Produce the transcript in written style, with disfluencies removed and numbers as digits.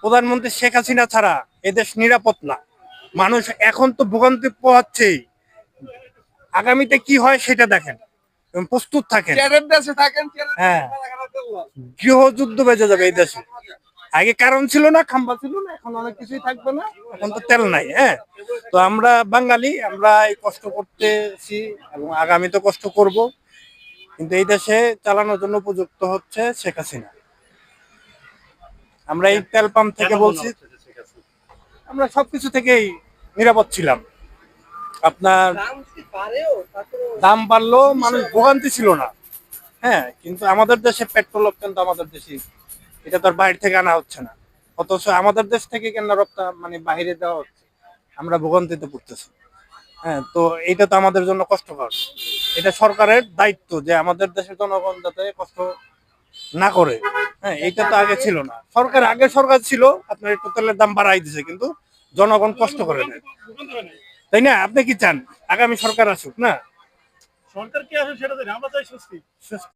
প্রধানমন্ত্রী শেখ হাসিনা ছাড়া এদেশ নিরাপদ না। মানুষ এখন তো ভোগান্তি পোহাচ্ছেই, আগামীতে কি হয় সেটা দেখেন এবং প্রস্তুত থাকেন। হ্যাঁ, গৃহযুদ্ধ বেজে যাবে এই দেশে। আগে কারণ ছিল না, খাম্বা ছিল না, এখন অনেক কিছুই থাকবে না, এখন তো তেল নাই। হ্যাঁ, তো আমরা বাঙালি, আমরা এই কষ্ট করতেছি এবং আগামীতে কষ্ট করব, কিন্তু এই দেশে চালানোর জন্য উপযুক্ত হচ্ছে শেখ হাসিনা। আমরা এই তেল পাম্প থেকে বলছি, আমরা সবকিছু থেকেই নিরাপদ ছিলাম। আপনার দাম বাড়লো, মানুষ ভোগান্তি ছিল না। হ্যাঁ, কিন্তু আমাদের দেশে পেট্রোল কিন্তু আমাদের দেশে, এটা তো আর বাইরে থেকে আনা হচ্ছে না, অথচ আমাদের দেশ থেকে কেন মানে বাইরে দেওয়া হচ্ছে, আমরা ভোগান্তিতে পড়তেছি। হ্যাঁ, তো এটা তো আমাদের জন্য কষ্টকর। এটা সরকারের দায়িত্ব যে আমাদের দেশের জনগণ যাতে কষ্ট না করে। হ্যাঁ, এইটা তো আগে ছিল না। সরকার ছিল আপনার একটু তেলের দাম বাড়াই দিছে, কিন্তু জনগণ কষ্ট করে না, তাই না? আপনি কি চান আগামী সরকার আসুক? না, সরকার কি আসুক সেটা আমরা চাই সুস্থ।